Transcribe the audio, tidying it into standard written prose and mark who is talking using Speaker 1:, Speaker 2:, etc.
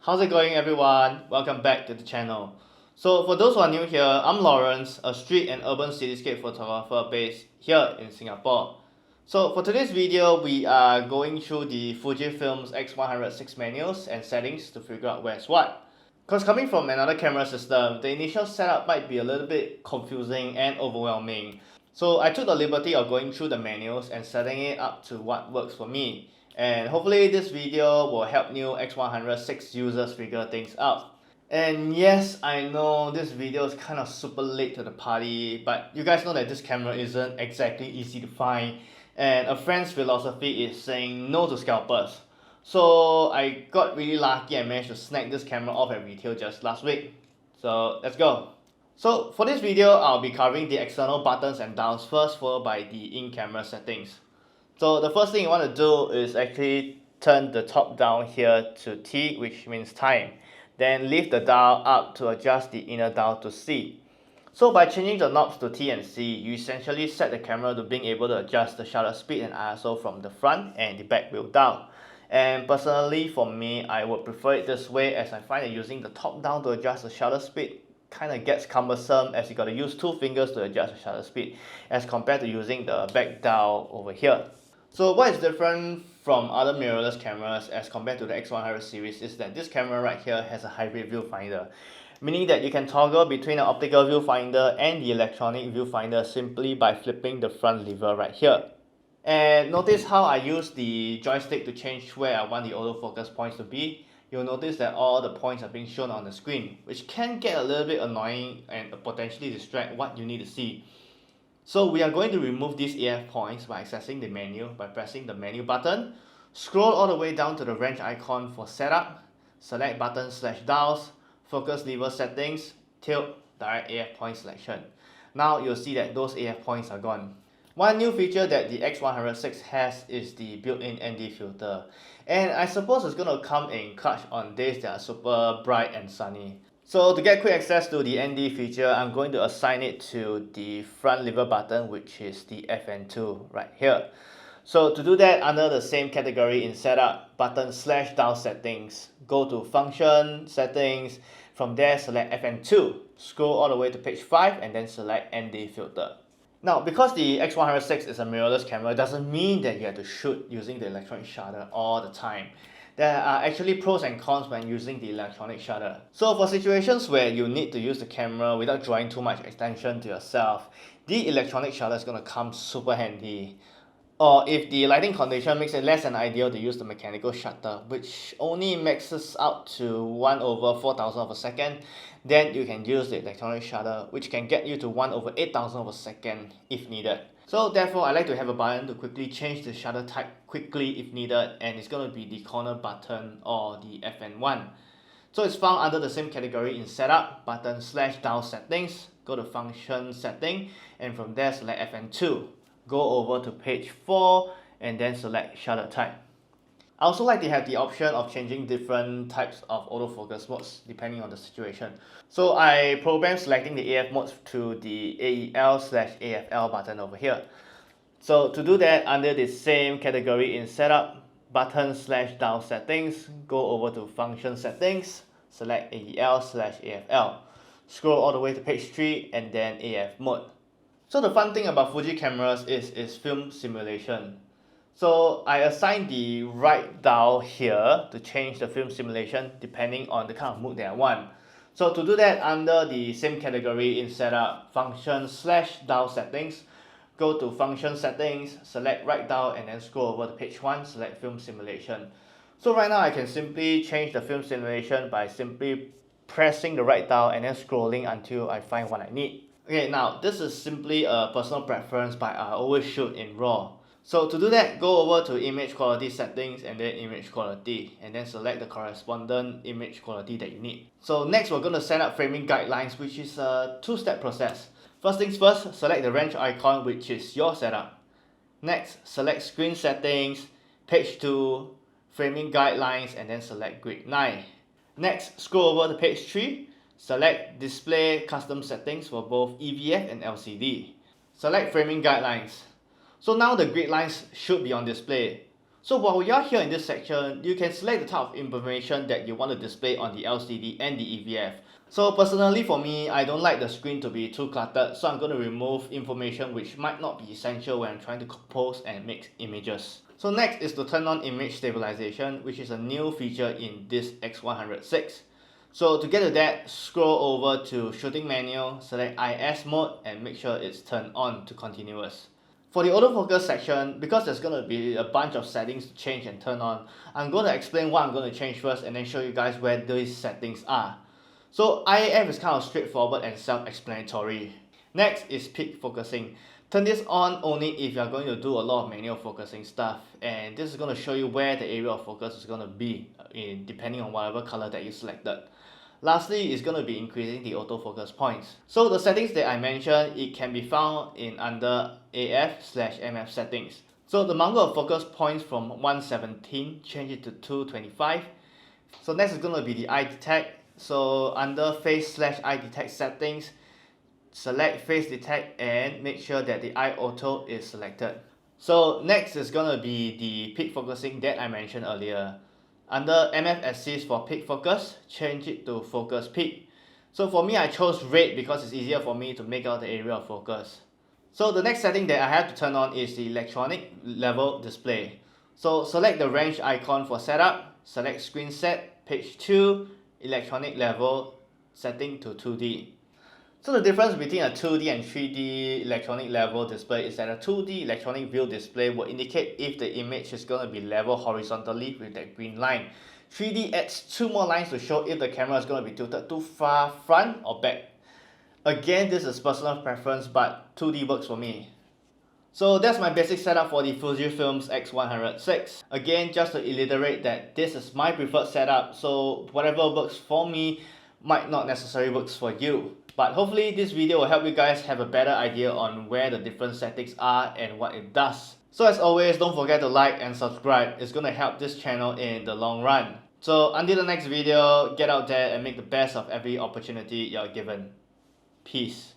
Speaker 1: How's it going, everyone? Welcome back to the channel. So for those who are new here, I'm Lawrence, a street and urban cityscape photographer based here in Singapore. So for today's video, we are going through the Fujifilm X100VI menus and settings to figure out where's what. Because coming from another camera system, the initial setup might be a little bit confusing and overwhelming. So I took the liberty of going through the menus and setting it up to what works for me. And hopefully this video will help new X100VI users figure things out. And yes, I know this video is kind of super late to the party, but you guys know that this camera isn't exactly easy to find, and a friend's philosophy is saying no to scalpers. So I got really lucky and managed to snag this camera off at retail just last week. So let's go. So for this video, I'll be covering the external buttons and dials first, followed by the in-camera settings. So the first thing you want to do is actually turn the top down here to T, which means time. Then lift the dial up to adjust the inner dial to C. So by changing the knobs to T and C, you essentially set the camera to being able to adjust the shutter speed and ISO from the front and the back wheel down. And personally for me, I would prefer it this way, as I find that using the top down to adjust the shutter speed kind of gets cumbersome, as you got to use two fingers to adjust the shutter speed as compared to using the back dial over here. So what is different from other mirrorless cameras as compared to the X100 series is that this camera right here has a hybrid viewfinder, meaning that you can toggle between an optical viewfinder and the electronic viewfinder simply by flipping the front lever right here. And notice how I use the joystick to change where I want the autofocus points to be. You'll notice that all the points are being shown on the screen, which can get a little bit annoying and potentially distract what you need to see. So we are going to remove these AF points by accessing the menu by pressing the menu button, scroll all the way down to the wrench icon for setup, select button/dials, focus lever settings, tilt, direct AF point selection. Now you'll see that those AF points are gone. One new feature that the X100VI has is the built-in ND filter, and I suppose it's going to come in clutch on days that are super bright and sunny. So to get quick access to the ND feature, I'm going to assign it to the front lever button, which is the FN2 right here. So to do that, under the same category in setup, button/dial settings, go to function settings, from there select FN2, scroll all the way to page 5 and then select ND filter. Now, because the X100VI is a mirrorless camera, it doesn't mean that you have to shoot using the electronic shutter all the time. There are actually pros and cons when using the electronic shutter. So for situations where you need to use the camera without drawing too much attention to yourself, the electronic shutter is going to come super handy. Or if the lighting condition makes it less than ideal to use the mechanical shutter, which only maxes out to 1/4000 of a second, then you can use the electronic shutter, which can get you to 1/8000 of a second if needed. So therefore, I like to have a button to quickly change the shutter type quickly if needed, and it's going to be the corner button or the FN1. So it's found under the same category in setup, button/dial settings, go to function setting, and from there select FN2. Go over to page 4 and then select shutter type. I also like to have the option of changing different types of autofocus modes depending on the situation. So I program selecting the AF modes to the AEL/AFL button over here. So to do that, under the same category in setup, button/dial settings, go over to function settings, select AEL/AFL. Scroll all the way to page 3 and then AF mode. So the fun thing about Fuji cameras is film simulation. So I assign the right dial here to change the film simulation depending on the kind of mood that I want. So to do that, under the same category in setup, function/dial settings, go to function settings, select right dial and then scroll over to page 1, select film simulation. So right now I can simply change the film simulation by simply pressing the right dial and then scrolling until I find what I need. Okay, now this is simply a personal preference, but I always shoot in RAW. So to do that, go over to image quality settings and then image quality, and then select the corresponding image quality that you need. So next we're going to set up framing guidelines, which is a two-step process. First things first, select the wrench icon, which is your setup. Next, select screen settings, page 2, framing guidelines, and then select grid 9. Next, scroll over to page 3. Select Display Custom Settings for both EVF and LCD. Select Framing Guidelines. So now the grid lines should be on display. So while we are here in this section, you can select the type of information that you want to display on the LCD and the EVF. So personally for me, I don't like the screen to be too cluttered, so I'm going to remove information which might not be essential when I'm trying to compose and make images. So next is to turn on image stabilization, which is a new feature in this X100VI. So to get to that, scroll over to shooting menu, select IS mode and make sure it's turned on to continuous. For the autofocus section, because there's going to be a bunch of settings to change and turn on, I'm going to explain what I'm going to change first and then show you guys where these settings are. So IAF is kind of straightforward and self-explanatory. Next is peak focusing. Turn this on only if you're going to do a lot of manual focusing stuff, and this is going to show you where the area of focus is going to be depending on whatever color that you selected. Lastly, it's going to be increasing the autofocus points. So the settings that I mentioned, it can be found in under AF/MF settings. So the number of focus points from 117, change it to 225. So next is going to be the eye detect. So under face/eye detect settings, select face detect and make sure that the eye auto is selected. So next is going to be the peak focusing that I mentioned earlier. Under MF assist for peak focus, change it to focus peak. So for me, I chose red because it's easier for me to make out the area of focus. So the next setting that I have to turn on is the electronic level display. So select the range icon for setup, select screen set, page 2, electronic level, setting to 2D. So the difference between a 2D and 3D electronic level display is that a 2D electronic view display will indicate if the image is going to be level horizontally with that green line. 3D adds 2 more lines to show if the camera is going to be tilted too far front or back. Again, this is personal preference, but 2D works for me. So that's my basic setup for the Fujifilm X100VI. Again, just to reiterate that this is my preferred setup, so whatever works for me might not necessarily work for you. But hopefully this video will help you guys have a better idea on where the different settings are and what it does. So as always, don't forget to like and subscribe. It's going to help this channel in the long run. So until the next video, get out there and make the best of every opportunity you're given. Peace.